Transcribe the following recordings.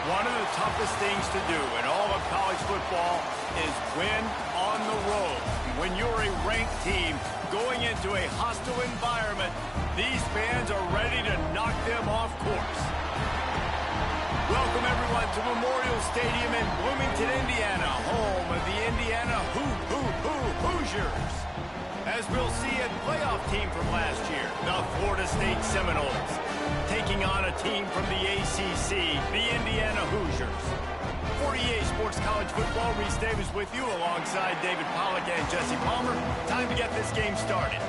One of the toughest things to do in all of college football is win on the road. When you're a ranked team going into a hostile environment, these fans are ready to knock them off course. Welcome, everyone, to Memorial Stadium in Bloomington, Indiana, home of the Indiana Hoosiers. As we'll see a playoff team from last year, the Florida State Seminoles, taking on a team from the ACC, the Indiana Hoosiers. For EA Sports College Football, Reese Davis with you alongside David Pollack and Jesse Palmer. Time to get this game started.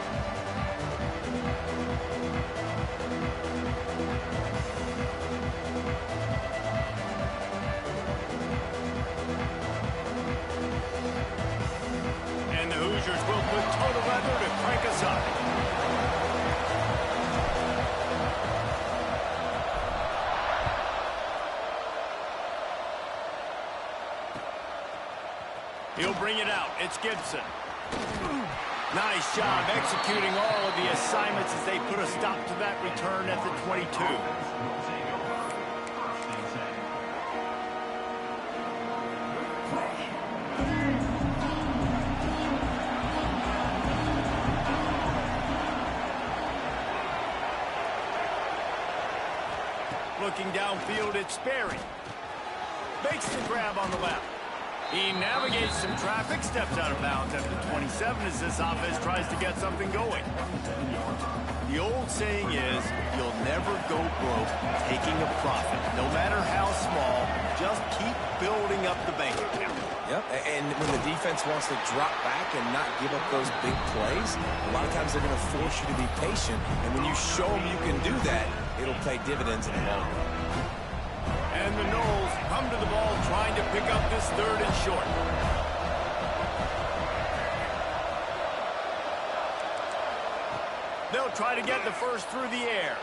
And the Hoosiers will put total weather to crank us up. He'll bring it out. It's Gibson. Nice job executing all of the assignments as they put a stop to that return at the 22. Looking downfield, it's Sperry. Makes the grab on the left. He navigates some traffic, steps out of bounds at the 27 as this offense tries to get something going. The old saying is, you'll never go broke taking a profit. No matter how small, just keep building up the bank account. Yep, and when the defense wants to drop back and not give up those big plays, a lot of times they're going to force you to be patient. And when you show them you can do that, it'll pay dividends in the long run. And the Noles come to the ball trying to pick up this third and short. They'll try to get the first through the air.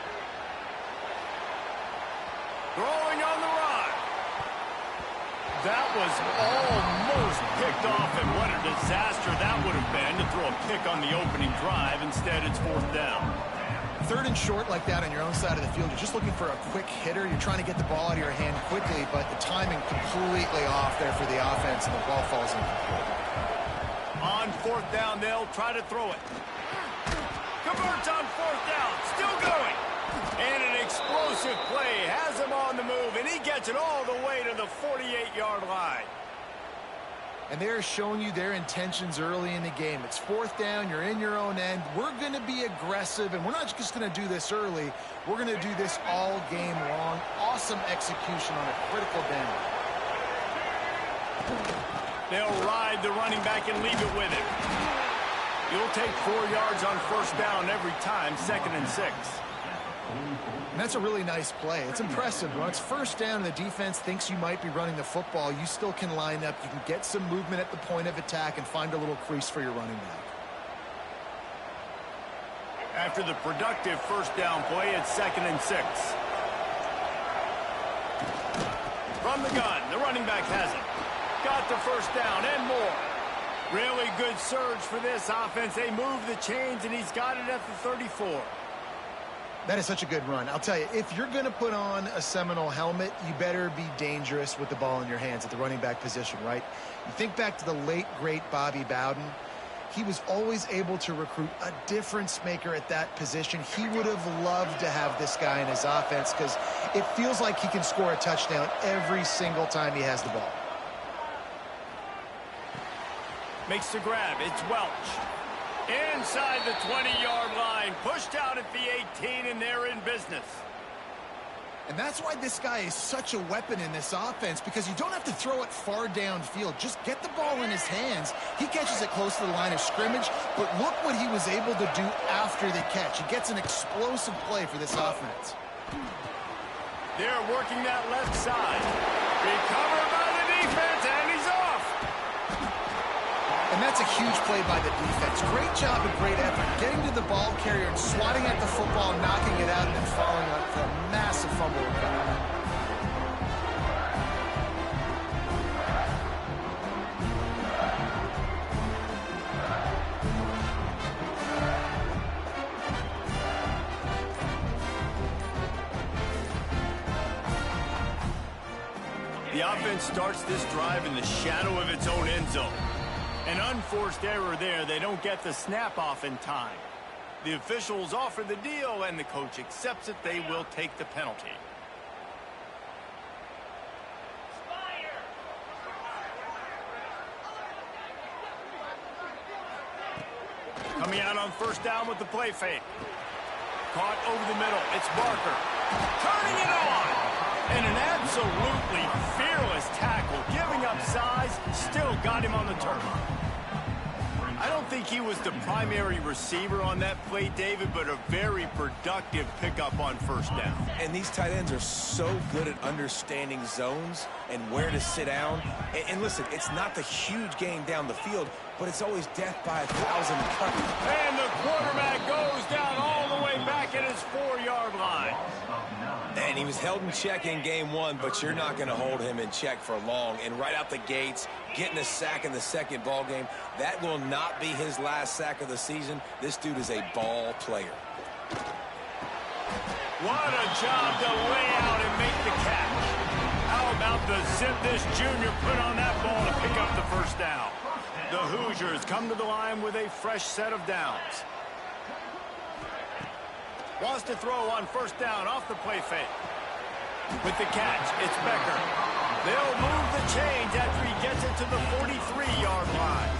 Throwing on the run. That was almost picked off, and what a disaster that would have been to throw a pick on the opening drive. Instead, it's fourth down. Third and short like that on your own side of the field, you're just looking for a quick hitter. You're trying to get the ball out of your hand quickly, but the timing completely off there for the offense, and the ball falls incomplete. On fourth down, they'll try to throw it. Converts on fourth down, still going. And an explosive play has him on the move, and he gets it all the way to the 48-yard line. And they're showing you their intentions early in the game. It's fourth down. You're in your own end. We're going to be aggressive, and we're not just going to do this early. We're going to do this all game long. Awesome execution on a critical down. They'll ride the running back and leave it with him. You'll take 4 yards on first down every time, 2nd and 6. And that's a really nice play. It's impressive. When it's first down and the defense thinks you might be running the football, you still can line up. You can get some movement at the point of attack and find a little crease for your running back. After the productive first down play, it's 2nd and 6. From the gun, the running back has it. Got the first down and more. Really good surge for this offense. They move the chains, and he's got it at the 34. That is such a good run. I'll tell you, if you're going to put on a Seminole helmet, you better be dangerous with the ball in your hands at the running back position, right? You think back to the late, great Bobby Bowden. He was always able to recruit a difference maker at that position. He would have loved to have this guy in his offense because it feels like he can score a touchdown every single time he has the ball. Makes the grab. It's Welch. Inside the 20-yard line. Pushed out at the 18, and they're in business. And that's why this guy is such a weapon in this offense, because you don't have to throw it far downfield. Just get the ball in his hands. He catches it close to the line of scrimmage, but look what he was able to do after the catch. He gets an explosive play for this offense. They're working that left side. Recovered by the defense, and he's off. And that's a huge play by the defense. Great job and great effort getting to the ball carrier and swatting at the football, knocking it out, and then following up for a massive fumble recovery. offense starts this drive in the shadow of its own end zone. An unforced error there. They don't get the snap off in time. The officials offer the deal, and the coach accepts it. They will take the penalty. Coming out on first down with the play fake. Caught over the middle. It's Barker. Turning it on. And an absolutely fearless tackle. Giving up size. Still got him on the turf. I don't think he was the primary receiver on that play, David, but a very productive pickup on first down. And these tight ends are so good at understanding zones and where to sit down. And listen, it's not the huge gain down the field, but it's always death by 1,000 cuts. And the quarterback goes down all the way back at his 4-yard line. And he was held in check in game one, but you're not going to hold him in check for long. And right out the gates, getting a sack in the second ball game, that will not be his last sack of the season. This dude is a ball player. What a job to lay out and make the catch. How about the zip this junior put on that ball to pick up the first down? The Hoosiers come to the line with a fresh set of downs. Wants to throw on first down off the play fake. With the catch, it's Becker. They'll move the chains after he gets it to the 43-yard line.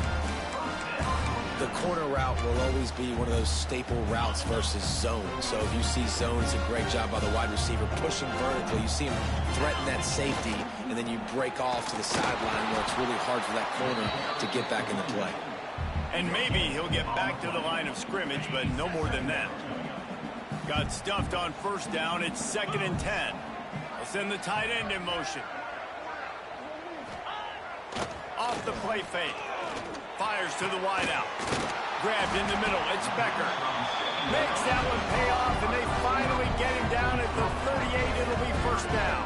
The corner route will always be one of those staple routes versus zone. So if you see zone, it's a great job by the wide receiver pushing vertically. You see him threaten that safety, and then you break off to the sideline where it's really hard for that corner to get back in the play. And maybe he'll get back to the line of scrimmage, but no more than that. Got stuffed on first down. It's 2nd and 10. They'll send the tight end in motion. Off the play fake. Fires to the wideout. Grabbed in the middle. It's Becker. Makes that one pay off, and they finally get him down at the 38. It'll be first down.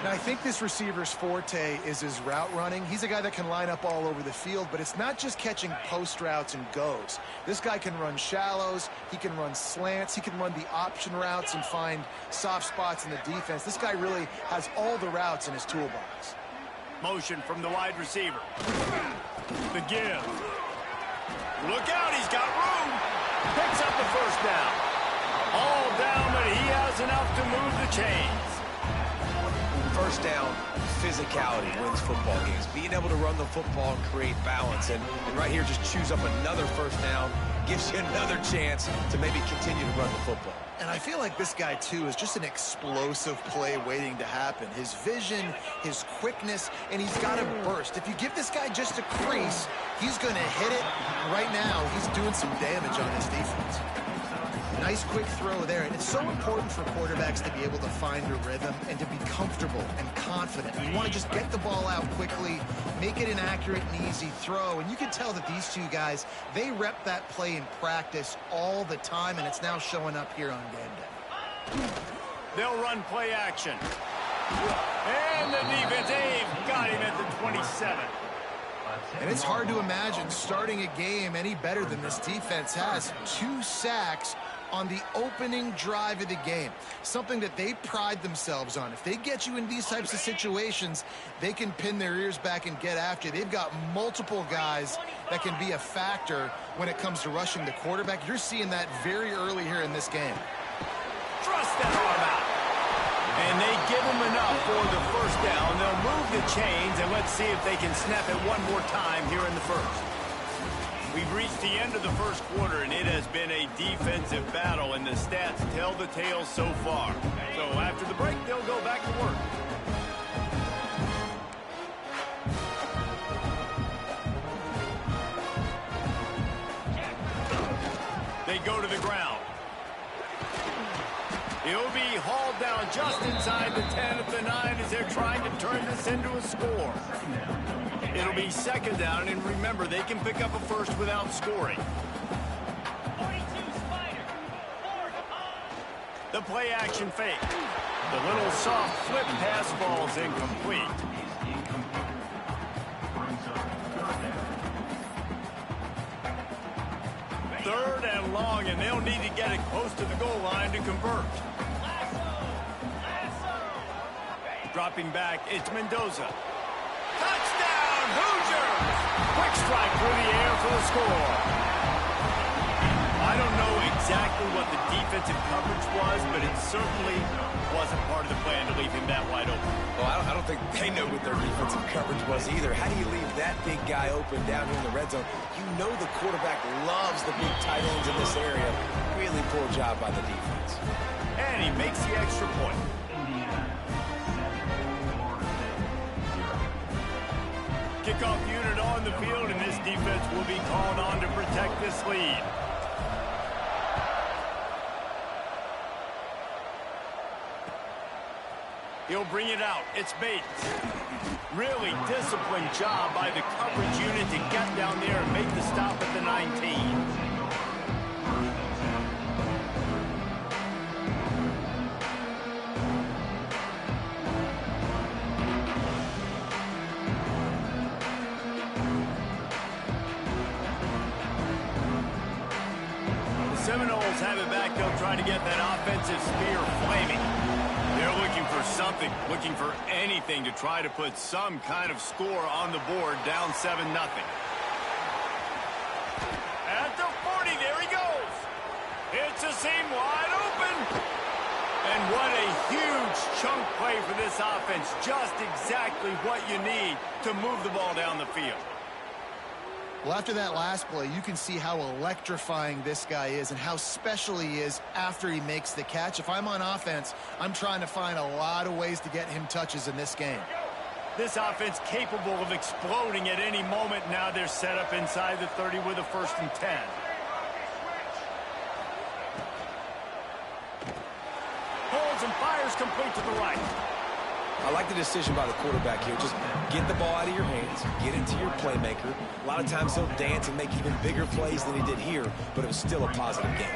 Now, I think this receiver's forte is his route running. He's a guy that can line up all over the field, but it's not just catching post routes and goes. This guy can run shallows, he can run slants, he can run the option routes and find soft spots in the defense. This guy really has all the routes in his toolbox. Motion from the wide receiver. The give. Look out, he's got room. Picks up the first down. All down, but he has enough to move the chains. First down, physicality wins football games. Being able to run the football and create balance. And right here, just choose up another first down. Gives you another chance to maybe continue to run the football. And I feel like this guy, too, is just an explosive play waiting to happen. His vision, his quickness, and he's got a burst. If you give this guy just a crease, he's going to hit it. Right now, he's doing some damage on this defense. Nice quick throw there. And it's so important for quarterbacks to be able to find a rhythm and to be comfortable and confident. You want to just get the ball out quickly, make it an accurate and easy throw. And you can tell that these two guys, they rep that play in practice all the time, and it's now showing up here on game day. They'll run play action. And the defense, Abe got him at the 27. And it's hard to imagine starting a game any better than this defense has. 2 sacks on the opening drive of the game. Something that they pride themselves on. If they get you in these types of situations, they can pin their ears back and get after you. They've got multiple guys that can be a factor when it comes to rushing the quarterback. You're seeing that very early here in this game. Thrust that arm out. And they give him enough for the first down. They'll move the chains, and let's see if they can snap it one more time here in the first. We've reached the end of the first quarter, and it has been a defensive battle, and the stats tell the tale so far. So after the break, they'll go back to work. They go to the ground. He'll be hauled down just inside the 10 at the 9 as they're trying to turn this into a score. It'll be second down, and remember, they can pick up a first without scoring. The play action fake. The little soft flip pass falls incomplete. Third and long, and they'll need to get it close to the goal line to convert. Dropping back, it's Mendoza. Touchdown, Hoosiers! Quick strike through the air for the score. I don't know exactly what the defensive coverage was, but it certainly wasn't part of the plan to leave him that wide open. Well, I don't think they know what their defensive coverage was either. How do you leave that big guy open down here in the red zone? You know the quarterback loves the big tight ends in this area. Really poor job by the defense. And he makes the extra point. Kickoff unit on the field, and this defense will be called on to protect this lead. He'll bring it out. It's Bates. Really disciplined job by the coverage unit to get down there and make the stop at the 19. Seminoles have it back. They'll try to get that offensive spear flaming. They're looking for something, looking for anything to try to put some kind of score on the board, down 7-0. At the 40, there he goes. It's a seam wide open. And what a huge chunk play for this offense. Just exactly what you need to move the ball down the field. Well, after that last play, you can see how electrifying this guy is and how special he is after he makes the catch. If I'm on offense, I'm trying to find a lot of ways to get him touches in this game. This offense capable of exploding at any moment. Now they're set up inside the 30 with a 1st and 10. Holds and fires complete to the right. I like the decision by the quarterback here. Just get the ball out of your hands, get it to your playmaker. A lot of times he'll dance and make even bigger plays than he did here, but it was still a positive game.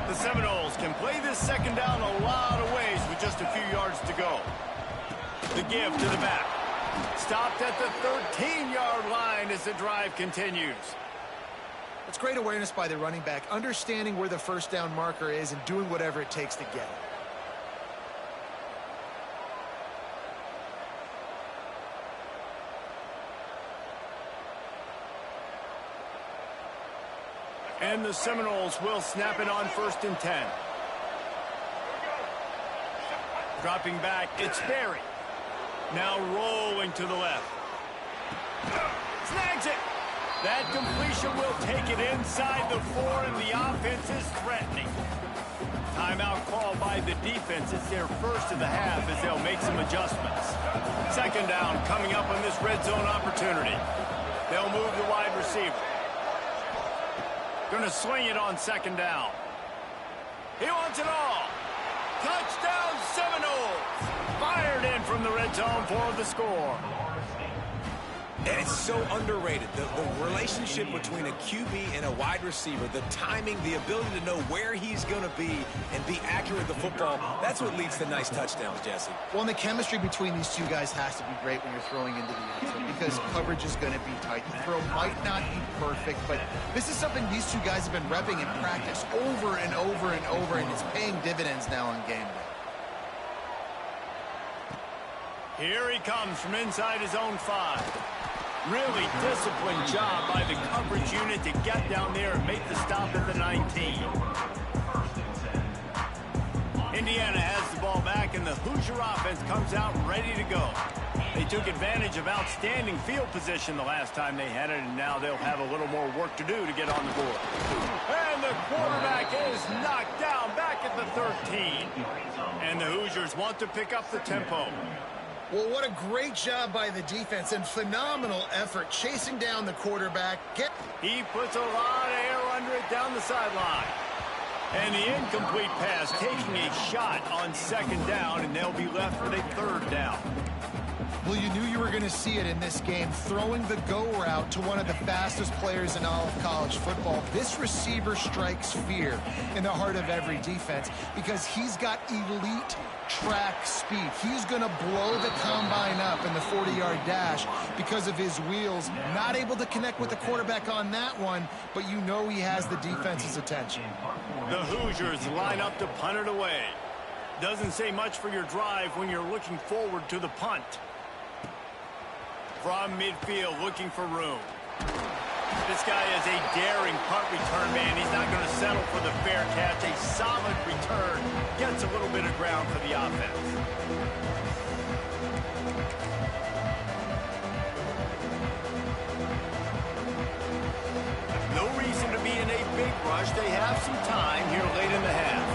The Seminoles can play this 2nd down a lot of ways with just a few yards to go. The give to the back. Stopped at the 13-yard line as the drive continues. It's great awareness by the running back, understanding where the 1st down marker is and doing whatever it takes to get it. And the Seminoles will snap it on 1st and 10. Dropping back, it's Berry. Now rolling to the left. Snags it. That completion will take it inside the 4, and the offense is threatening. Timeout called by the defense. It's their first of the half as they'll make some adjustments. 2nd down coming up on this red zone opportunity. They'll move the wide receiver. Going to swing it on 2nd down. He wants it all. Touchdown Seminoles. Fired in from the red zone for the score. And it's so underrated. The relationship between a QB and a wide receiver, the timing, the ability to know where he's going to be and be accurate with the football, that's what leads to nice touchdowns, Jesse. Well, and the chemistry between these two guys has to be great when you're throwing into the end zone because coverage is going to be tight. The throw might not be perfect, but this is something these two guys have been repping in practice over and over and over, and it's paying dividends now on game day. Here he comes from inside his own 5. Really disciplined job by the coverage unit to get down there and make the stop at the 19. Indiana has the ball back, and the Hoosier offense comes out ready to go. They took advantage of outstanding field position the last time they had it, and now they'll have a little more work to do to get on the board. And the quarterback is knocked down back at the 13. And the Hoosiers want to pick up the tempo. Well, what a great job by the defense and phenomenal effort chasing down the quarterback. He puts a lot of air under it down the sideline. And the incomplete pass taking a shot on 2nd down, and they'll be left with a 3rd down. Well, you knew you were going to see it in this game, throwing the go route to one of the fastest players in all of college football. This receiver strikes fear in the heart of every defense because he's got elite track speed. He's going to blow the combine up in the 40-yard dash because of his wheels. Not able to connect with the quarterback on that one, but you know he has the defense's attention. The Hoosiers line up to punt it away. Doesn't say much for your drive when you're looking forward to the punt. From midfield, looking for room. This guy is a daring punt return man. He's not going to settle for the fair catch. A solid return. Gets a little bit of ground for the offense. No reason to be in a big rush. They have some time here late in the half.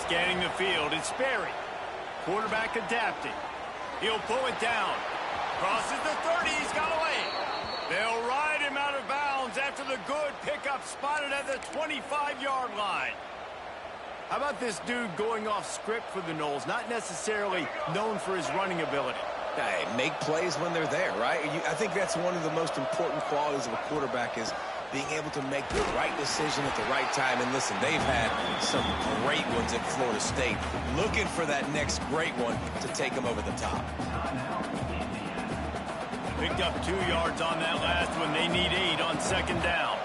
Scanning the field, it's Sperry. Quarterback adapting. He'll pull it down. Crosses the 30, he's got away. They'll ride him out of bounds after the good pickup spotted at the 25-yard line. How about this dude going off script for the Noles? Not necessarily known for his running ability. Hey, make plays when they're there, right? I think that's one of the most important qualities of a quarterback is being able to make the right decision at the right time. And listen, they've had some great ones at Florida State. Looking for that next great one to take them over the top. Picked up 2 yards on that last one. They need 8 on second down.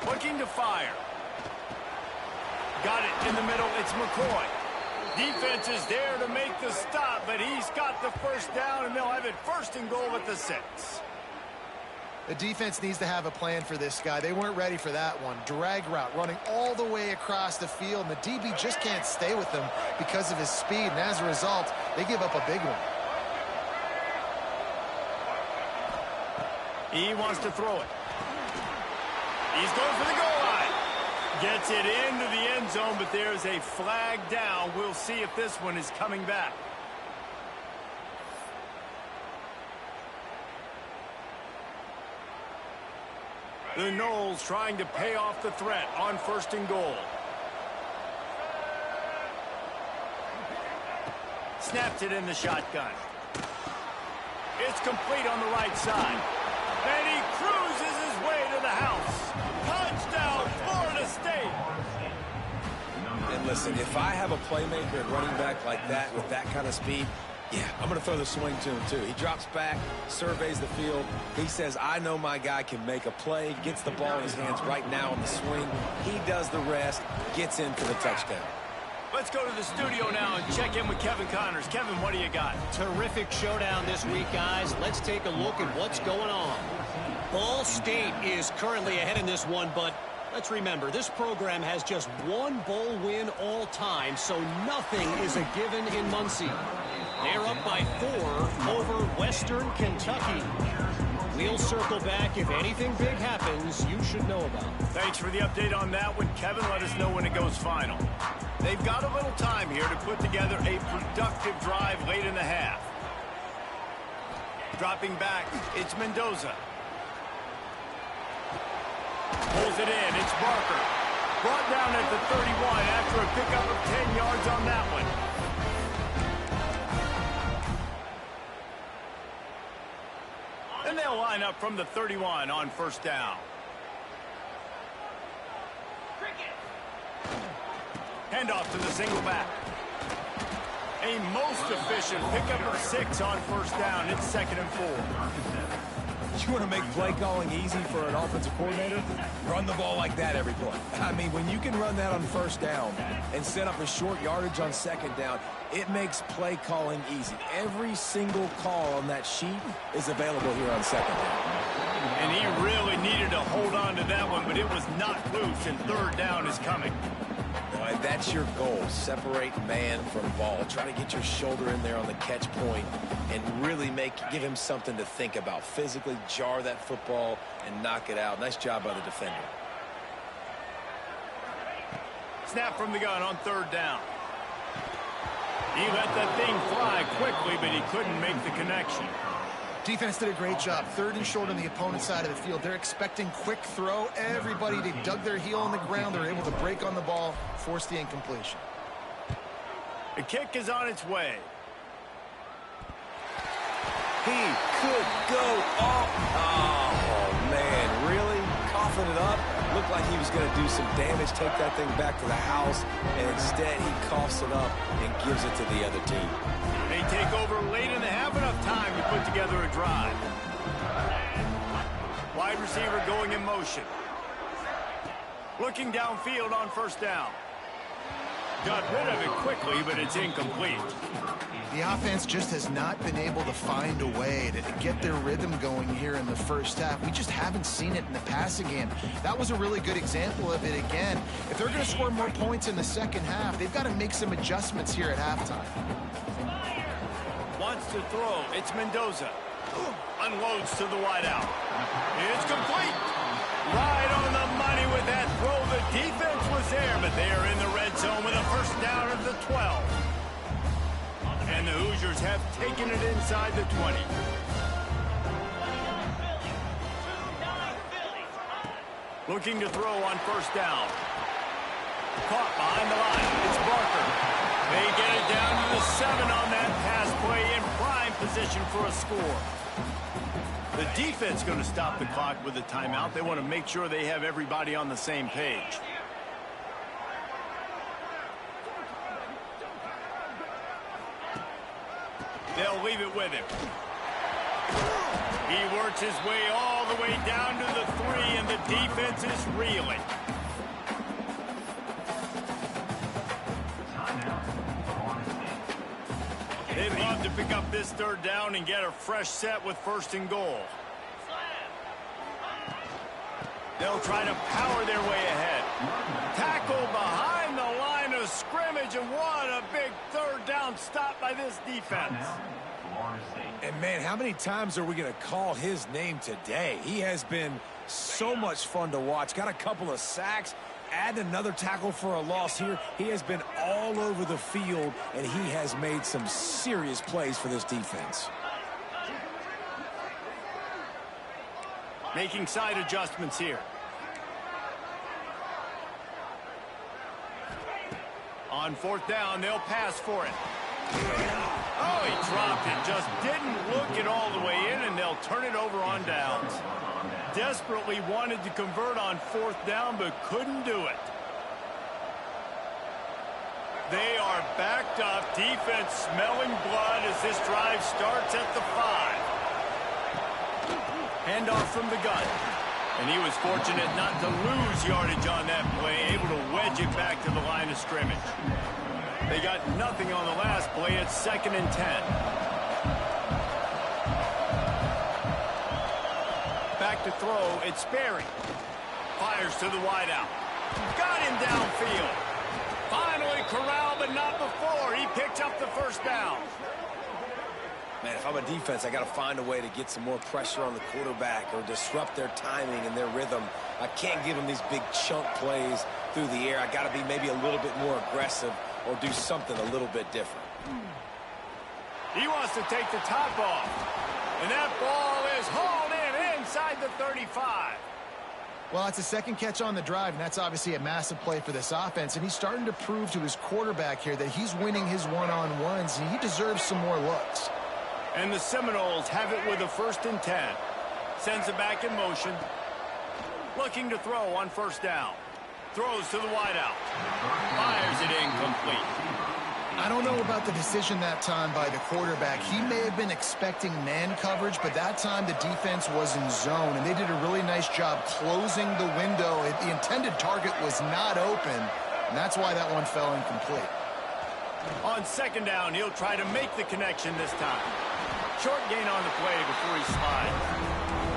Looking to fire. Got it in the middle. It's McCoy. Defense is there to make the stop, but he's got the first down, and they'll have it first and goal at the 6. The defense needs to have a plan for this guy. They weren't ready for that one. Drag route running all the way across the field, and the DB just can't stay with them because of his speed, and as a result, they give up a big one. He wants to throw it. He's going for the goal line. Gets it into the end zone, but there's a flag down. We'll see if this one is coming back. The Noles trying to pay off the threat on first and goal. Snaps it in the shotgun. It's complete on the right side. And he cruises his way to the house. Touchdown, Florida State. And listen, if I have a playmaker at running back like that with that kind of speed, yeah, I'm going to throw the swing to him too. He drops back, surveys the field. He says, I know my guy can make a play, gets the ball in his hands right now on the swing. He does the rest, gets in for the touchdown. Let's go to the studio now and check in with Kevin Connors. Kevin, what do you got? Terrific showdown this week, guys. Let's take a look at what's going on. Ball State is currently ahead in this one, but let's remember, this program has just one bowl win all time, so nothing is a given in Muncie. They're up by 4 over Western Kentucky. We'll circle back. If anything big happens, you should know about. Thanks for the update on that one, Kevin. Let us know when it goes final. They've got a little time here to put together a productive drive late in the half. Dropping back, it's Mendoza. Pulls it in, it's Barker. Brought down at the 31 after a pickup of 10 yards on that one. And they'll line up from the 31 on first down. Handoff to the single back. A most efficient pickup of 6 on first down. It's 2nd and 4. You want to make play calling easy for an offensive coordinator? Run the ball like that every play. I mean, when you can run that on first down and set up a short yardage on second down, it makes play calling easy. Every single call on that sheet is available here on second down. And he really needed to hold on to that one, but it was not loose, and third down is coming. And that's your goal. Separate man from ball. Try to get your shoulder in there on the catch point and really give him something to think about. Physically jar that football and knock it out. Nice job by the defender. Snap from the gun on third down. He let that thing fly quickly, but he couldn't make the connection. Defense did a great job. 3rd and short on the opponent's side of the field. They're expecting quick throw. Everybody, they dug their heel on the ground. They're able to break on the ball, force the incompletion. The kick is on its way. He could go off. Oh, man, really? Coughing it up? Looked like he was going to do some damage, take that thing back to the house, and instead he coughs it up and gives it to the other team. They take over late in the half, enough time to put together a drive. Wide receiver going in motion. Looking downfield on first down. Got rid of it quickly, but it's incomplete. The offense just has not been able to find a way to get their rhythm going here in the first half. We just haven't seen it in the passing game. That was a really good example of it again. If they're going to score more points in the second half, they've got to make some adjustments here at halftime. Wants to throw. It's Mendoza. Unloads to the wideout. It's complete. Right on the money with that throw. The defense was there, but they are in the red zone with a first down at the 12. And the Hoosiers have taken it inside the 20. Looking to throw on first down. Caught behind the line. It's Barker. They get it down to the 7 on that pass play in prime position for a score. The defense going to stop the clock with a timeout. They want to make sure they have everybody on the same page. They'll leave it with him. He works his way all the way down to the 3, and the defense is reeling. They'd love to pick up this third down and get a fresh set with first and goal. They'll try to power their way ahead. Tackle behind the line of scrimmage, and what a big third down stop by this defense. And, man, how many times are we going to call his name today? He has been so much fun to watch. Got a couple of sacks. Add another tackle for a loss here. He has been all over the field, and he has made some serious plays for this defense. Making side adjustments here. On fourth down, they'll pass for it. Oh, he dropped it. Just didn't look it all the way in, and they'll turn it over on downs. Desperately wanted to convert on fourth down, but couldn't do it. They are backed up. Defense smelling blood as this drive starts at the 5. Handoff from the gun. And he was fortunate not to lose yardage on that play, able to wedge it back to the line of scrimmage. They got nothing on the last play. It's 2nd and 10. Back to throw, it's Sperry. Fires to the wideout. Got him downfield. Finally corralled, but not before. He picked up the first down. Man, if I'm a defense, I got to find a way to get some more pressure on the quarterback or disrupt their timing and their rhythm. I can't give them these big chunk plays through the air. I got to be maybe a little bit more aggressive or do something a little bit different. He wants to take the top off. And that ball is hauled in inside the 35. Well, it's a second catch on the drive, and that's obviously a massive play for this offense. And he's starting to prove to his quarterback here that he's winning his one-on-ones, and he deserves some more looks. And the Seminoles have it with a 1st and 10. Sends it back in motion. Looking to throw on first down. Throws to the wideout. Fires it incomplete. I don't know about the decision that time by the quarterback. He may have been expecting man coverage, but that time the defense was in zone, and they did a really nice job closing the window. The intended target was not open, and that's why that one fell incomplete. On second down, he'll try to make the connection this time. Short gain on the play before he slides.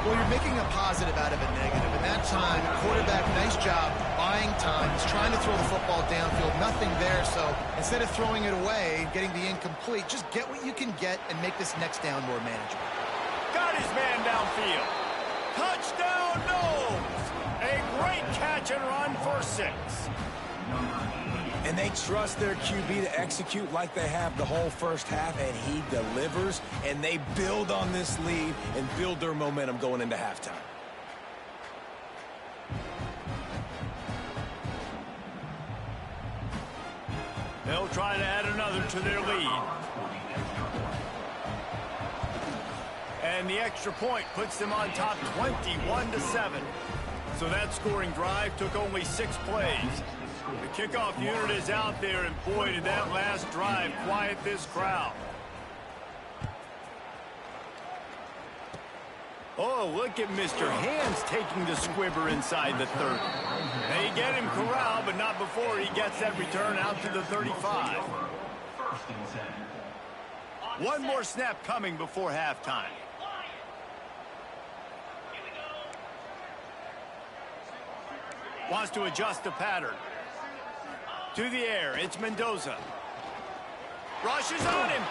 Well, you're making a positive out of a negative. And that time, quarterback, nice job buying time. He's trying to throw the football downfield. Nothing there. So instead of throwing it away, getting the incomplete, just get what you can get and make this next down more manageable. Got his man downfield. Touchdown, Noles. A great catch and run for 6. And they trust their QB to execute like they have the whole first half, and he delivers, and they build on this lead and build their momentum going into halftime. They'll try to add another to their lead. And the extra point puts them on top 21-7. So that scoring drive took only 6 plays. The kickoff unit is out there, and boy, did that last drive quiet this crowd. Oh, look at Mr. Hands taking the squibber inside the 30. They They get him corralled, but not before he gets that return out to the 35. One more snap coming before halftime. Wants to adjust the pattern. To the air, it's Mendoza. Rushes on him.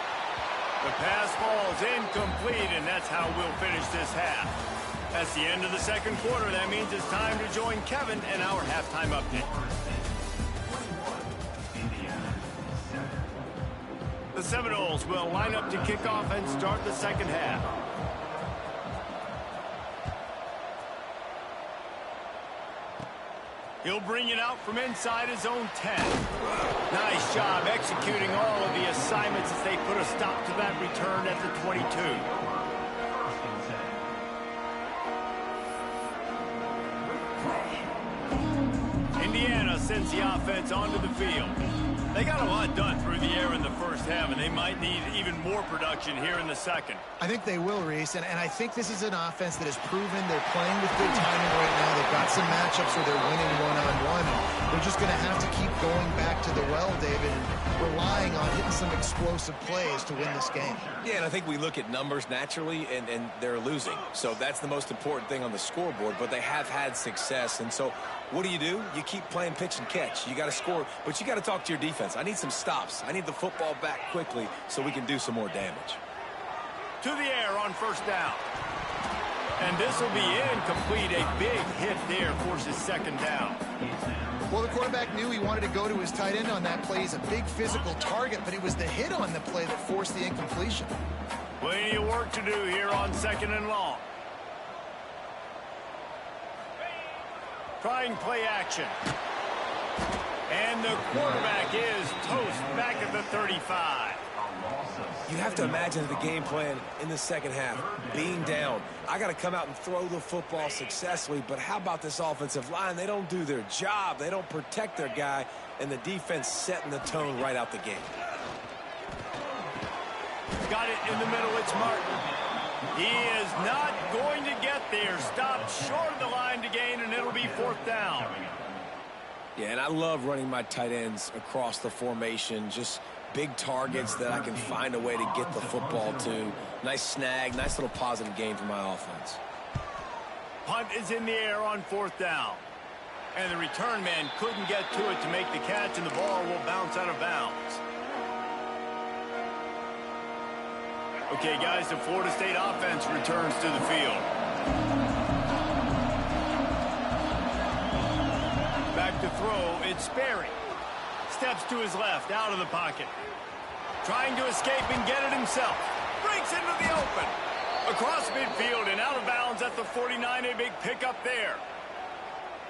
The pass falls incomplete, and that's how we'll finish this half. That's the end of the second quarter. That means it's time to join Kevin and our halftime update. The Seminoles will line up to kick off and start the second half. He'll bring it out from inside his own 10. Nice job executing all of the assignments as they put a stop to that return at the 22. Indiana sends the offense onto the field. They got a lot done through the air in the first half, and they might need even more production here in the second. I think they will, Reese, and I think this is an offense that has proven they're playing with good timing right now. They've got some matchups where they're winning one-on-one. They're just going to have to keep going back to the well, David, and relying on hitting some explosive plays to win this game. Yeah, and I think we look at numbers naturally, and they're losing. So that's the most important thing on the scoreboard, but they have had success. And so what do? You keep playing pitch and catch. You got to score, but you got to talk to your defense. I need some stops. I need the football back quickly so we can do some more damage. To the air on first down. And this will be incomplete. A big hit there forces second down. Well, the quarterback knew he wanted to go to his tight end on that play. He's a big physical target, but it was the hit on the play that forced the incompletion. Plenty of work to do here on second and long. Trying play action. And the quarterback is toast back at the 35. You have to imagine the game plan in the second half, being down. I got to come out and throw the football successfully, but how about this offensive line? They don't do their job. They don't protect their guy, and the defense setting the tone right out the gate. Got it in the middle. It's Martin. He is not going to get there. Stopped short of the line to gain, and it'll be fourth down. Yeah, and I love running my tight ends across the formation, just big targets that I can find a way to get the football to. Nice snag, nice little positive gain for my offense. Punt is in the air on fourth down. And the return man couldn't get to it to make the catch, and the ball will bounce out of bounds. Okay, guys, the Florida State offense returns to the field. Back to throw, it's Sperry. Steps to his left, out of the pocket. Trying to escape and get it himself. Breaks into the open. Across midfield and out of bounds at the 49, a big pickup there.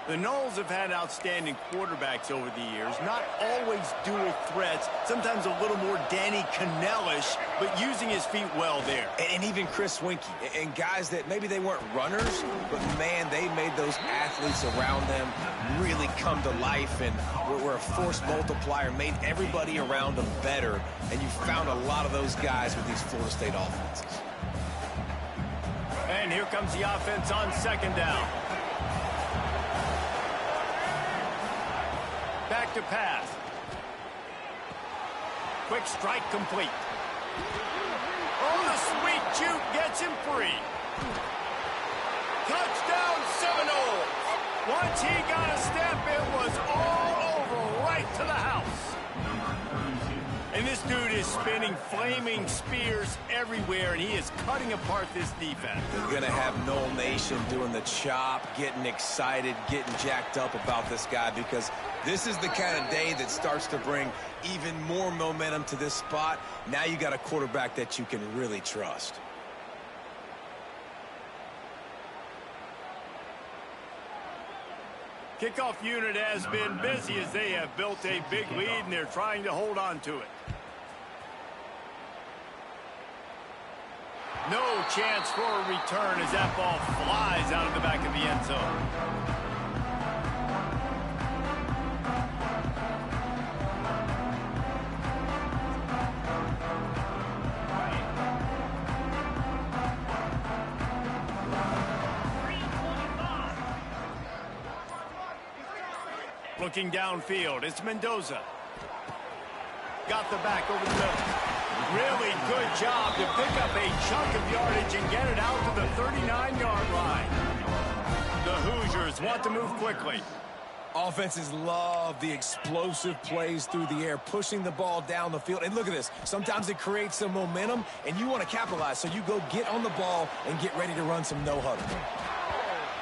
The Noles have had outstanding quarterbacks over the years, not always dual threats, sometimes a little more Danny Cannell-ish, but using his feet well there. And even Chris Winkie, and guys that maybe they weren't runners, but man, they made those athletes around them really come to life, and were a force multiplier, made everybody around them better, and you found a lot of those guys with these Florida State offenses. And here comes the offense on second down. Back to pass. Quick strike complete. Oh, the sweet juke gets him free. Touchdown Seminoles. Once he got a step, it was all over right to the house. And this dude is spinning flaming spears everywhere, and he is cutting apart this defense. You're going to have Nole Nation doing the chop, getting excited, getting jacked up about this guy, because this is the kind of day that starts to bring even more momentum to this spot. Now you got a quarterback that you can really trust. Kickoff unit has been busy as they have built a big lead, and they're trying to hold on to it. No chance for a return as that ball flies out of the back of the end zone. Looking downfield, it's Mendoza. Got the back over the middle. Really good job to pick up a chunk of yardage and get it out to the 39-yard line. The Hoosiers want to move quickly. Offenses love the explosive plays through the air, pushing the ball down the field. And look at this. Sometimes it creates some momentum, and you want to capitalize. So you go get on the ball and get ready to run some no-huddle.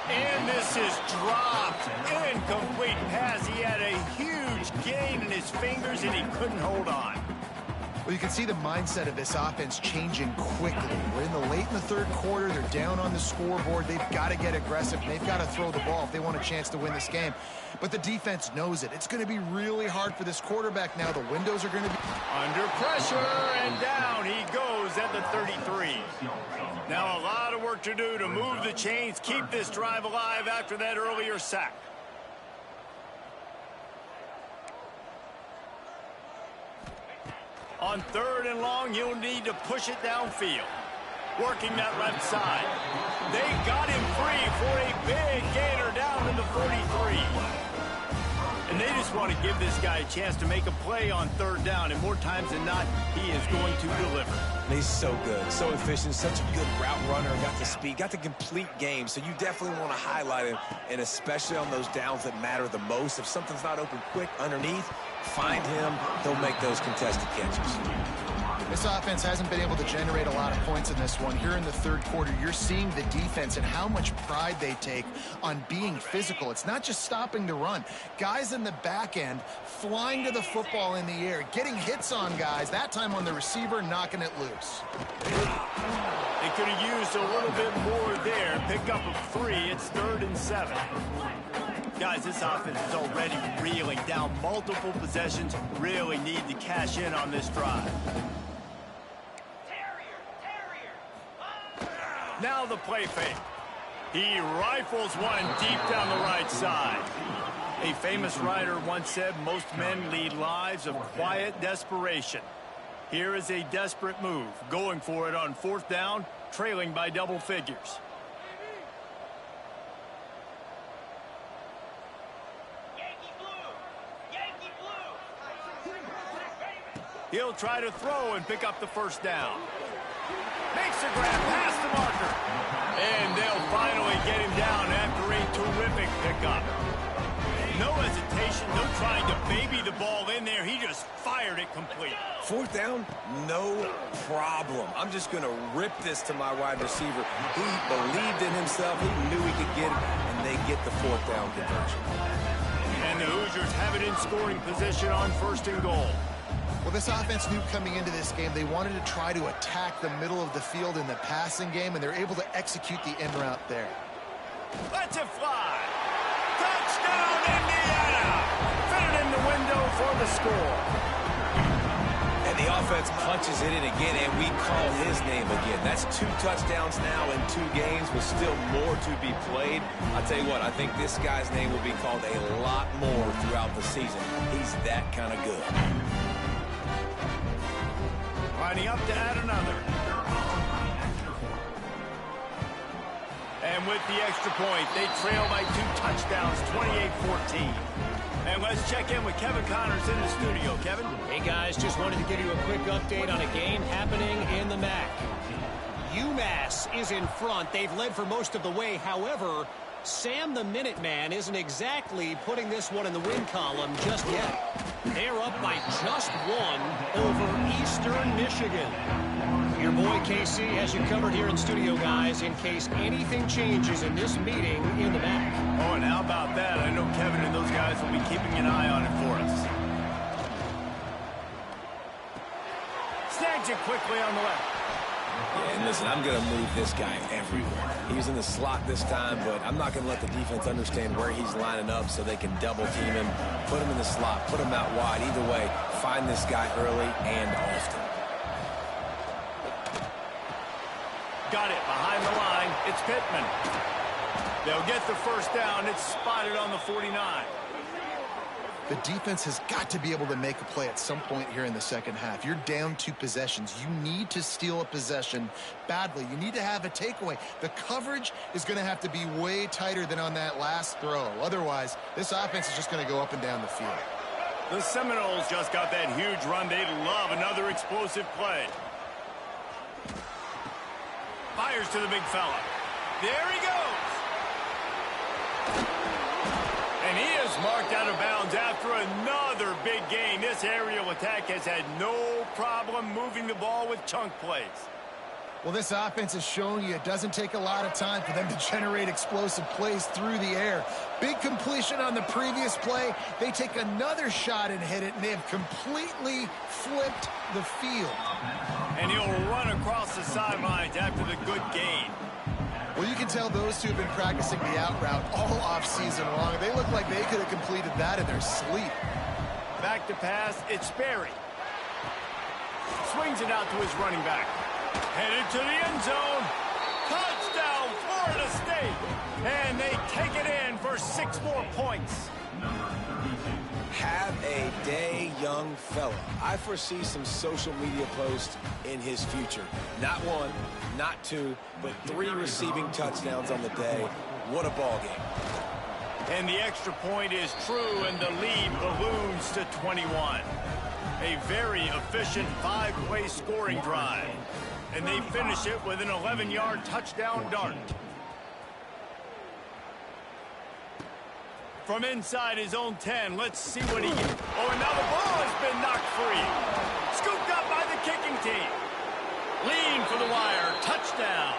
And this is dropped. Incomplete pass. He had a huge gain in his fingers, and he couldn't hold on. Well, you can see the mindset of this offense changing quickly. We're in the late in the third quarter. They're down on the scoreboard. They've got to get aggressive. They've got to throw the ball if they want a chance to win this game. But the defense knows it. It's going to be really hard for this quarterback now. The windows are going to be under pressure, and down he goes at the 33. Now a lot of work to do to move the chains, keep this drive alive after that earlier sack. On 3rd and long, you'll need to push it downfield. Working that left side. They got him free for a big gainer down to the 43. And they just want to give this guy a chance to make a play on 3rd down, and more times than not, he is going to deliver. He's so good, so efficient, such a good route runner, got the speed, got the complete game, so you definitely want to highlight him, and especially on those downs that matter the most. If something's not open quick underneath, find him, he'll make those contested catches. This offense hasn't been able to generate a lot of points in this one. Here in the third quarter, you're seeing the defense and how much pride they take on being physical. It's not just stopping the run. Guys in the back end flying to the football in the air, getting hits on guys, that time on the receiver, knocking it loose. They could have used a little bit more there. Pick up a 3. It's 3rd and 7. Guys, this offense is already reeling down multiple possessions. Really need to cash in on this drive. Now the play fake. He rifles one deep down the right side. A famous writer once said, most men lead lives of quiet desperation. Here is a desperate move, going for it on 4th down, trailing by double figures. He'll try to throw and pick up the 1st down. Makes a grab past the marker. And they'll finally get him down after a terrific pickup. No hesitation, no trying to baby the ball in there. He just fired it complete. 4th down, no problem. I'm just going to rip this to my wide receiver. He believed in himself. He knew he could get it, and they get the 4th down conversion. And the Hoosiers have it in scoring position on 1st and goal. Well, this offense knew coming into this game they wanted to try to attack the middle of the field in the passing game, and they're able to execute the in route there. Let's it fly. Touchdown, Indiana! Fitted in the window for the score. And the offense punches it in again, and we call his name again. That's 2 touchdowns now in 2 games, with still more to be played. I'll tell you what, I think this guy's name will be called a lot more throughout the season. He's that kind of good. Lining up to add another. And with the extra point, they trail by 2 touchdowns, 28-14. And let's check in with Kevin Connors in the studio. Kevin? Hey, guys, just wanted to give you a quick update on a game happening in the MAC. UMass is in front. They've led for most of the way. However, Sam the Minuteman isn't exactly putting this one in the win column just yet. They're up by just 1 over Eastern Michigan. Your boy KC has you covered here in studio, guys, in case anything changes in this meeting in the MAC. Oh, and how about that? I know Kevin and those guys will be keeping an eye on it for us. Snags it quickly on the left. Yeah, and listen, I'm going to move this guy everywhere. He's in the slot this time, but I'm not going to let the defense understand where he's lining up so they can double team him, put him in the slot, put him out wide. Either way, find this guy early and often. Got it behind the line. It's Pittman. They'll get the 1st down. It's spotted on the 49. The defense has got to be able to make a play at some point here in the second half. You're down 2 possessions. You need to steal a possession badly. You need to have a takeaway. The coverage is going to have to be way tighter than on that last throw. Otherwise, this offense is just going to go up and down the field. The Seminoles just got that huge run. They'd love another explosive play. Fires to the big fella. There he goes. And he is marked out of bounds after another big gain. This aerial attack has had no problem moving the ball with chunk plays. Well, this offense is showing you it doesn't take a lot of time for them to generate explosive plays through the air. Big completion on the previous play. They take another shot and hit it, and they have completely flipped the field. And he'll run across the sidelines after the good gain. Well, you can tell those two have been practicing the out route all offseason long. They look like they could have completed that in their sleep. Back to pass, it's Sperry. Swings it out to his running back. Headed to the end zone. Touchdown, Florida State. And they take it in for 6 more points. Have a day, young fella. I foresee some social media posts in his future. Not 1, not 2, but 3 receiving touchdowns on the day. What a ball game. And the extra point is true, and the lead balloons to 21. A very efficient 5-play scoring drive. And they finish it with an 11-yard touchdown dart. From inside his own 10, let's see what he gets. Oh, and now the ball has been knocked free. Scooped up by the kicking team. Lean for the wire. Touchdown.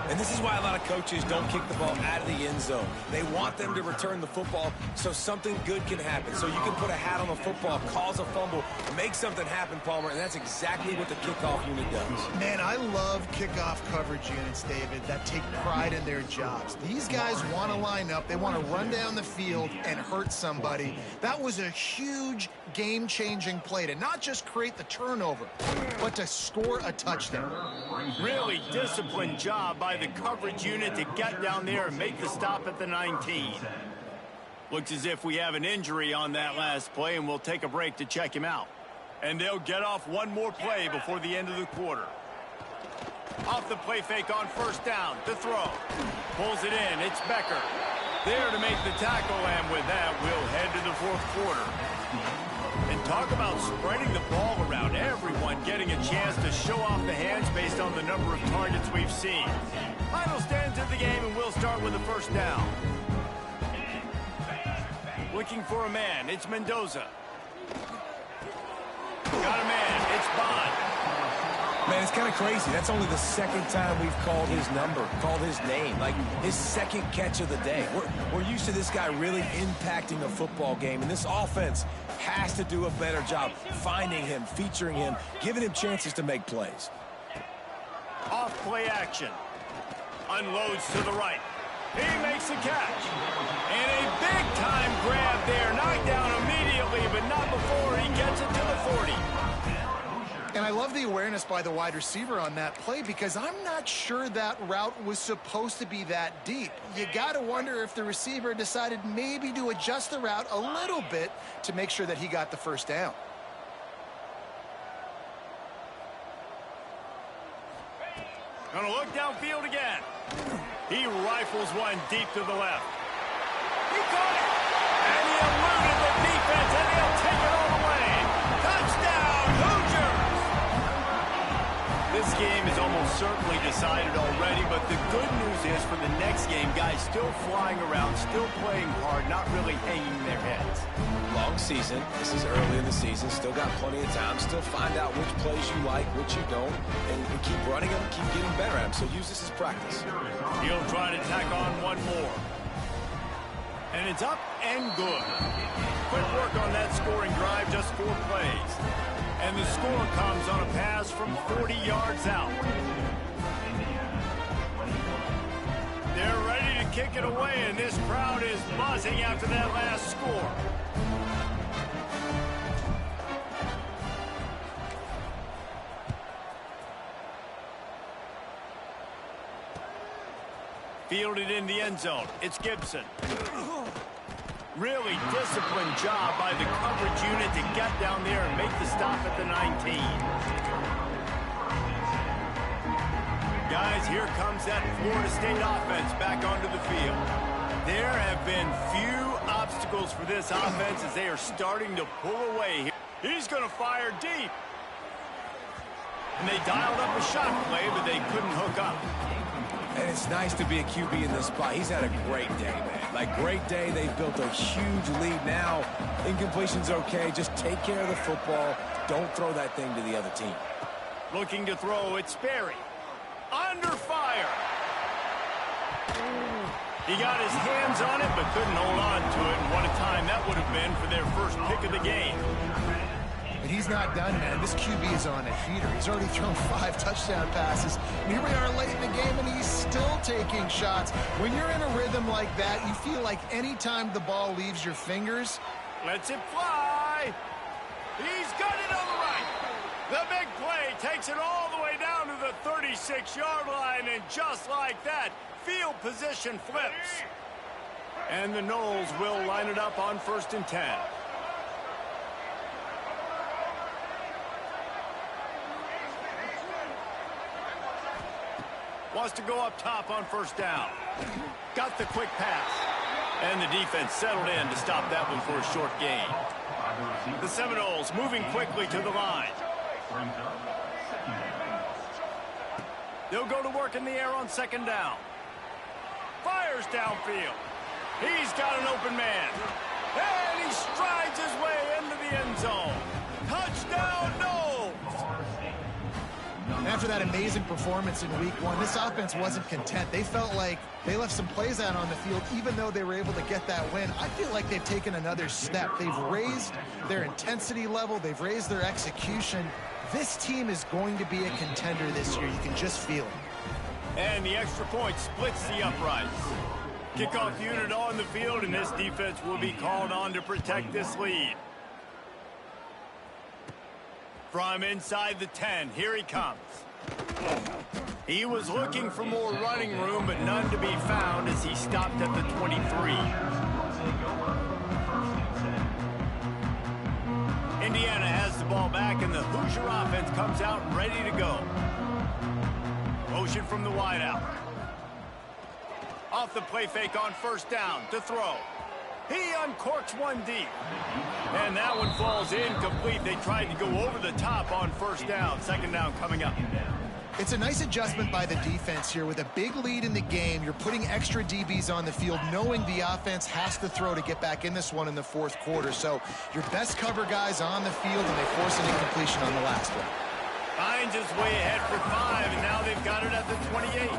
And this is why a lot of coaches don't kick the ball out of the end zone. They want them to return the football so something good can happen. So you can put a hat on the football, cause a fumble, make something happen, Palmer, and that's exactly what the kickoff unit does. Man, I love kickoff coverage units, David, that take pride in their jobs. These guys want to line up. They want to run down the field and hurt somebody. That was a huge game-changing play to not just create the turnover, but to score a touchdown. Really disciplined job by the coverage unit to get down there and make the stop at the 19. Looks as if we have an injury on that last play, and we'll take a break to check him out. And they'll get off 1 more play before the end of the quarter. Off the play fake on first down. The throw. Pulls it in. It's Becker. There to make the tackle, and with that, we'll head to the 4th quarter. And talk about spreading the ball around. Everyone getting a chance to show off the hands based on the number of targets we've seen. Final stands of the game, and we'll start with the first down. Looking for a man. It's Mendoza. Got a man. It's Bond. Man, it's kind of crazy. That's only the 2nd time we've called his number, called his name, like his 2nd catch of the day. We're used to this guy really impacting a football game, and this offense has to do a better job finding him, featuring him, giving him chances to make plays. Off play action. Unloads to the right. He makes the catch. And a big-time grab there. Knocked down immediately, but not before he gets it to the 40. And I love the awareness by the wide receiver on that play, because I'm not sure that route was supposed to be that deep. You got to wonder if the receiver decided maybe to adjust the route a little bit to make sure that he got the first down. Gonna look downfield again. He rifles one deep to the left. He caught it! And he eluded the defense, and he'll take it all the way. Touchdown, Hoosiers! This game is almost certainly decided already, but the good news is for the next game, guys still flying around, still playing hard, not really hanging their heads. Long season. This is early in the season. Still got plenty of time. Still find out which plays you like, which you don't, and keep running them, keep getting better at them. So use this as practice. He'll try to tack on one more. And it's up and good. Quick work on that scoring drive, just 4 plays. And the score comes on a pass from 40 yards out. They're ready to kick it away, and this crowd is buzzing after that last score. Fielded in the end zone. It's Gibson. Really disciplined job by the coverage unit to get down there and make the stop at the 19. Guys, here comes that Florida State offense back onto the field. There have been few obstacles for this offense as they are starting to pull away. He's going to fire deep. And they dialed up a shot play, but they couldn't hook up. And it's nice to be a QB in this spot. He's had a great day, man. Like, great day. They've built a huge lead now. Incompletion's okay. Just take care of the football. Don't throw that thing to the other team. Looking to throw, it's Sperry. Under fire. He got his hands on it, but couldn't hold on to it. And what a time that would have been for their first pick of the game. But he's not done, man. This QB is on a heater. He's already thrown 5 touchdown passes. And here we are late in the game, and he's still taking shots. When you're in a rhythm like that, you feel like any time the ball leaves your fingers. Lets it fly. He's got it on the right. The big play takes it all the way down to the 36-yard line, and just like that, field position flips. And the Noles will line it up on 1st and 10. Wants to go up top on 1st down. Got the quick pass. And the defense settled in to stop that one for a short gain. The Seminoles moving quickly to the line. They'll go to work in the air on 2nd down. Fires downfield. He's got an open man. And he strides his way into the end zone. Touchdown, Noles! After that amazing performance in week 1, this offense wasn't content. They felt like they left some plays out on the field, even though they were able to get that win. I feel like they've taken another step. They've raised their intensity level. They've raised their execution. This team is going to be a contender this year. You can just feel it. And the extra point splits the uprights. Kickoff unit on the field, and this defense will be called on to protect this lead. From inside the 10, here he comes. He was looking for more running room, but none to be found as he stopped at the 23. Indiana has the ball back, and the Hoosier offense comes out ready to go. Motion from the wideout. Off the play fake on 1st down to throw. He uncorks one deep. And that one falls incomplete. They tried to go over the top on 1st down. 2nd down coming up. It's a nice adjustment by the defense here. With a big lead in the game, you're putting extra DBs on the field, knowing the offense has to throw to get back in this one in the 4th quarter. So your best cover guys on the field, and they force an incompletion on the last one. Finds his way ahead for 5, and now they've got it at the 28.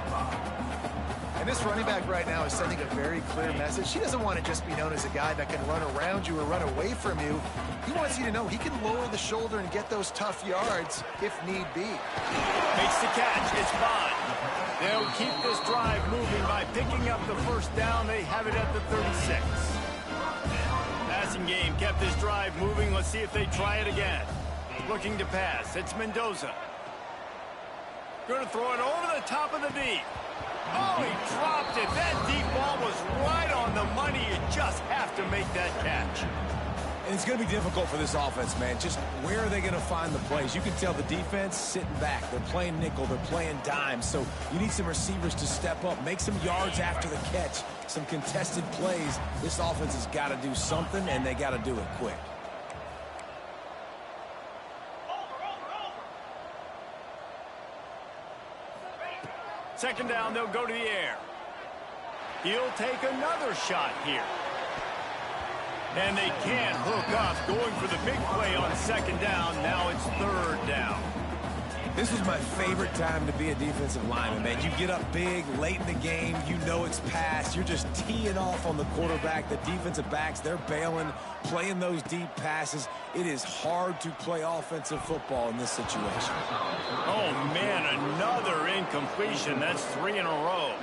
And this running back right now is sending a very clear message. He doesn't want to just be known as a guy that can run around you or run away from you. He wants you to know he can lower the shoulder and get those tough yards if need be. Makes the catch. It's Bond. They'll keep this drive moving by picking up the 1st down. They have it at the 36. Passing game kept this drive moving. Let's see if they try it again. Looking to pass. It's Mendoza. Going to throw it over the top of the deep. Oh, he dropped it. That deep ball was right on the money. You just have to make that catch. And it's going to be difficult for this offense, man. Just where are they going to find the plays? You can tell the defense sitting back. They're playing nickel. They're playing dime. So you need some receivers to step up, make some yards after the catch, some contested plays. This offense has got to do something, and they got to do it quick. Second down, they'll go to the air. He'll take another shot here. And they can't hook up, going for the big play on 2nd down. Now it's 3rd down. This was my favorite time to be a defensive lineman, man. You get up big, late in the game, you know it's past. You're just teeing off on the quarterback. The defensive backs, they're bailing, playing those deep passes. It is hard to play offensive football in this situation. Oh, man, another incompletion. That's 3 in a row.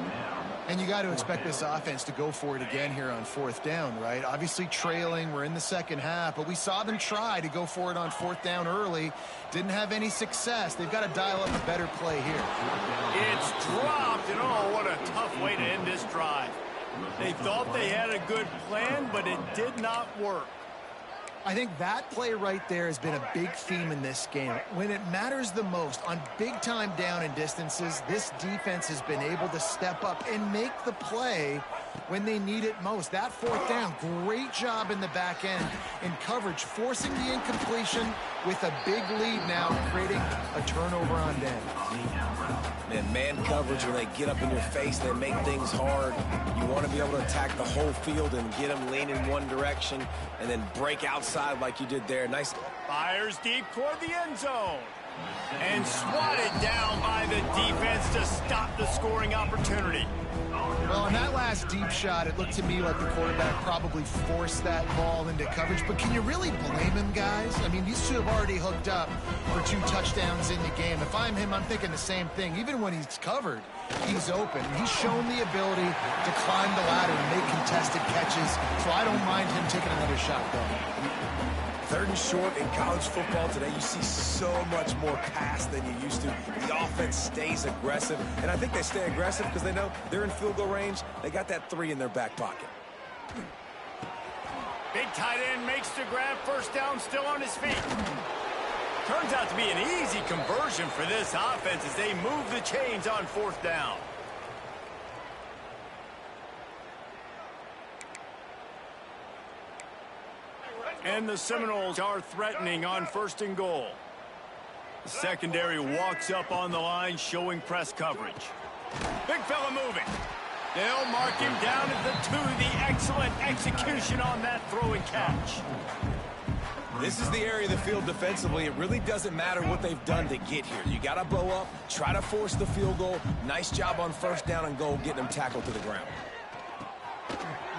And you got to expect this offense to go for it again here on 4th down, right? Obviously trailing, we're in the second half, but we saw them try to go for it on 4th down early. Didn't have any success. They've got to dial up a better play here. It's dropped, and oh, what a tough way to end this drive. They thought they had a good plan, but it did not work. I think that play right there has been a big theme in this game. When it matters the most, on big-time down and distances, this defense has been able to step up and make the play when they need it most. That 4th down, great job in the back end in coverage, forcing the incompletion with a big lead now, creating a turnover on down. Man coverage, when they get up in your face, they make things hard. You want to be able to attack the whole field and get them leaning one direction and then break outside like you did there. Nice. Fires deep toward the end zone. And swatted down by the defense to stop the scoring opportunity. Well, on that last deep shot, it looked to me like the quarterback probably forced that ball into coverage. But can you really blame him, guys? I mean, these two have already hooked up for 2 touchdowns in the game. If I'm him, I'm thinking the same thing. Even when he's covered, he's open. He's shown the ability to climb the ladder and make contested catches. So I don't mind him taking another shot, though. 3rd and short in college football today, you see so much more pass than you used to. The offense stays aggressive, and I think they stay aggressive because they know they're in field goal range. They got that 3 in their back pocket. Big tight end makes the grab. 1st down, still on his feet. Turns out to be an easy conversion for this offense as they move the chains on 4th down. And the Seminoles are threatening on 1st and goal. The secondary walks up on the line, showing press coverage. Big fella moving. They'll mark him down at the 2. The excellent execution on that throw and catch. This is the area of the field defensively. It really doesn't matter what they've done to get here. You got to bow up, try to force the field goal. Nice job on 1st down and goal, getting them tackled to the ground.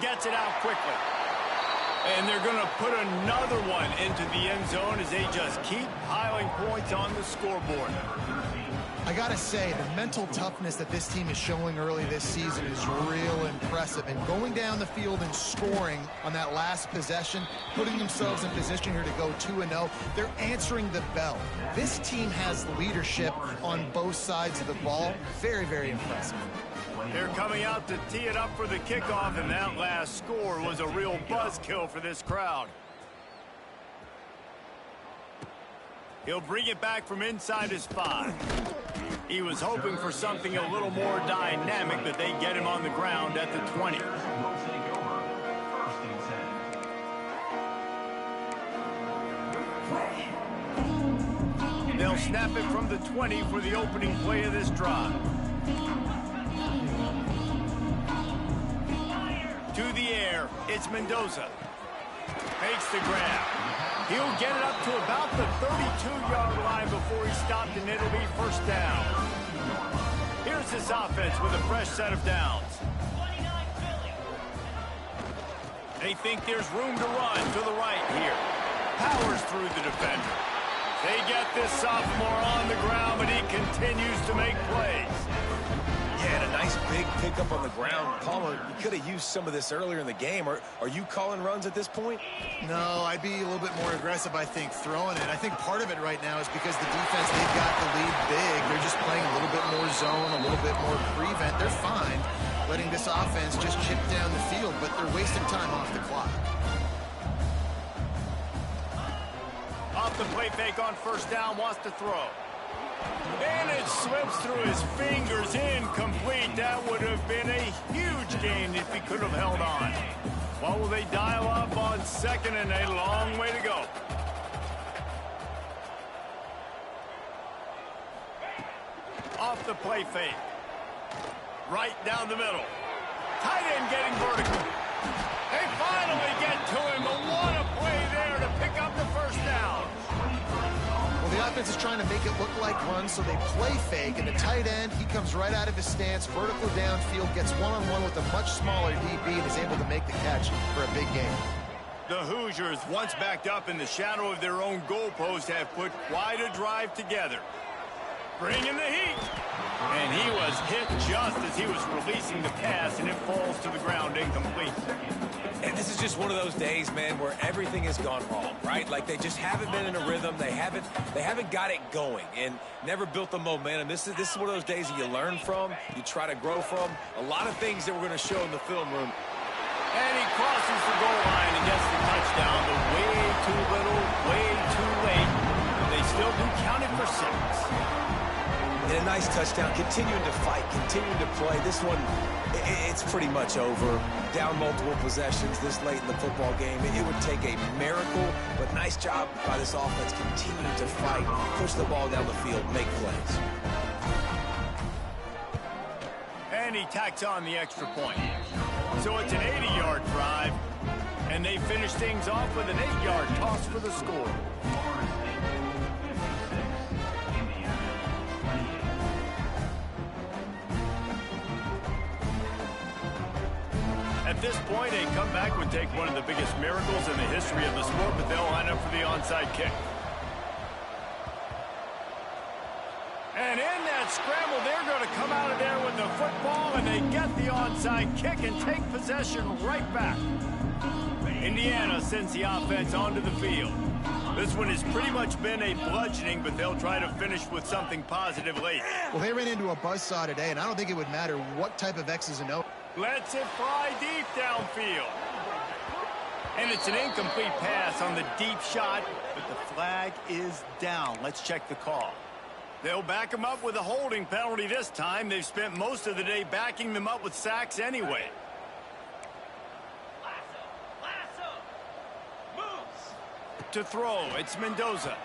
Gets it out quickly. And they're going to put another one into the end zone as they just keep piling points on the scoreboard. I got to say, the mental toughness that this team is showing early this season is real impressive. And going down the field and scoring on that last possession, putting themselves in position here to go 2-0, they're answering the bell. This team has leadership on both sides of the ball. Very, very impressive. They're coming out to tee it up for the kickoff, and that last score was a real buzzkill for this crowd. He'll bring it back from inside his 5. He was hoping for something a little more dynamic, but they get him on the ground at the 20. They'll snap it from the 20 for the opening play of this drive. To the air, it's Mendoza. Makes the grab. He'll get it up to about the 32-yard line before he's stopped, and it'll be 1st down. Here's this offense with a fresh set of downs. They think there's room to run to the right here. Powers through the defender. They get this sophomore on the ground, but he continues to make plays. Yeah, and a nice big pickup on the ground. Palmer, you could have used some of this earlier in the game. Are you calling runs at this point? No, I'd be a little bit more aggressive, I think, throwing it. I think part of it right now is because the defense, they've got the lead big. They're just playing a little bit more zone, a little bit more prevent. They're fine letting this offense just chip down the field, but they're wasting time off the clock. Off the play fake on 1st down, wants to throw. And it slips through his fingers, incomplete. That would have been a huge gain if he could have held on. What will they dial up on 2nd and a long way to go? Off the play fake. Right down the middle. Tight end getting vertical. They finally get to him, but what a play there to pick up the 1st down. Well, the offense is trying to make it look like runs, so they play fake, and the tight end, he comes right out of his stance, vertical downfield, gets one-on-one with a much smaller DB, and is able to make the catch for a big game. The Hoosiers, once backed up in the shadow of their own goalpost, have put quite a drive together. Bringing the heat. And he was hit just as he was releasing the pass, and it falls to the ground incomplete. And this is just one of those days, man, where everything has gone wrong, right? Like they just haven't been in a rhythm. They haven't got it going and never built the momentum. This is one of those days that you learn from, you try to grow from. A lot of things that we're going to show in the film room. And he crosses the goal line and gets the touchdown. But way too little, way too late. They still do count it for 6. And a nice touchdown, continuing to fight, continuing to play. This one, it's pretty much over. Down multiple possessions this late in the football game. It would take a miracle, but nice job by this offense continuing to fight, push the ball down the field, make plays. And he tacks on the extra point. So it's an 80-yard drive, and they finish things off with an 8-yard toss for the score. At this point, a comeback would take one of the biggest miracles in the history of the sport, but they'll line up for the onside kick. And in that scramble, they're going to come out of there with the football, and they get the onside kick and take possession right back. Indiana sends the offense onto the field. This one has pretty much been a bludgeoning, but they'll try to finish with something positive late. Well, they ran into a buzzsaw today, and I don't think it would matter what type of X's and O's. Lets it fly deep downfield. And it's an incomplete pass on the deep shot, but the flag is down. Let's check the call. They'll back him up with a holding penalty this time. They've spent most of the day backing them up with sacks anyway. To throw, it's Mendoza.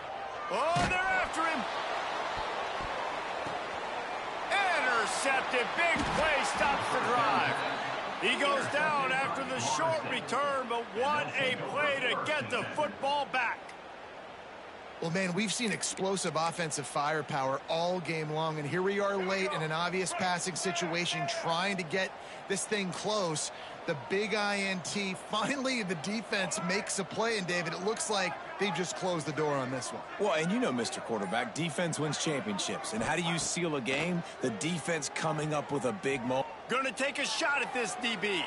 Oh, they're after him. Intercepted. Big play stops the drive. He goes down after the short return, but what a play to get the football back. Well, man, we've seen explosive offensive firepower all game long, and here we are late in an obvious passing situation trying to get this thing close. The big INT, finally the defense makes a play, and David, it looks like they've just closed the door on this one. Well, and you know, Mr. Quarterback, defense wins championships. And how do you seal a game? The defense coming up with a big moment. Gonna take a shot at this DB.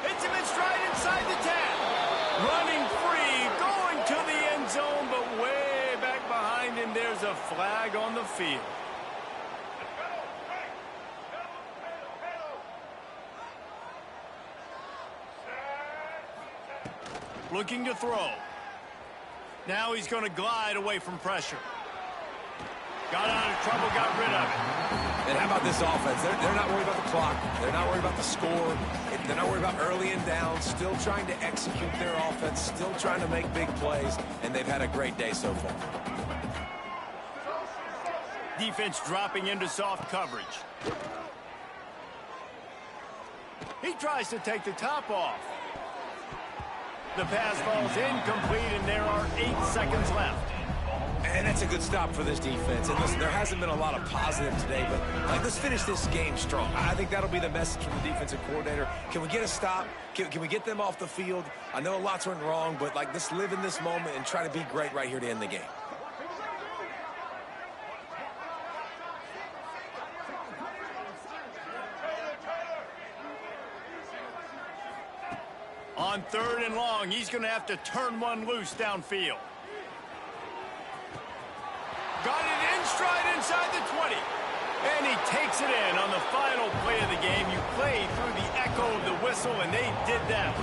Hits him in stride inside the 10. Running free, going to the end zone, but way back behind him, there's a flag on the field. Looking to throw. Now he's going to glide away from pressure. Got out of trouble, got rid of it. And how about this offense? They're not worried about the clock. They're not worried about the score. They're not worried about early and down. Still trying to execute their offense. Still trying to make big plays. And they've had a great day so far. Defense dropping into soft coverage. He tries to take the top off. The pass falls incomplete, and there are 8 seconds left. And that's a good stop for this defense. And listen, there hasn't been a lot of positive today, but let's finish this game strong. I think that'll be the message from the defensive coordinator. Can we get a stop? Can we get them off the field? I know lots went wrong, but let's live in this moment and try to be great right here to end the game. On 3rd and long, he's going to have to turn one loose downfield. Got it in stride inside the 20. And he takes it in on the final play of the game. You play through the echo of the whistle, and they did that.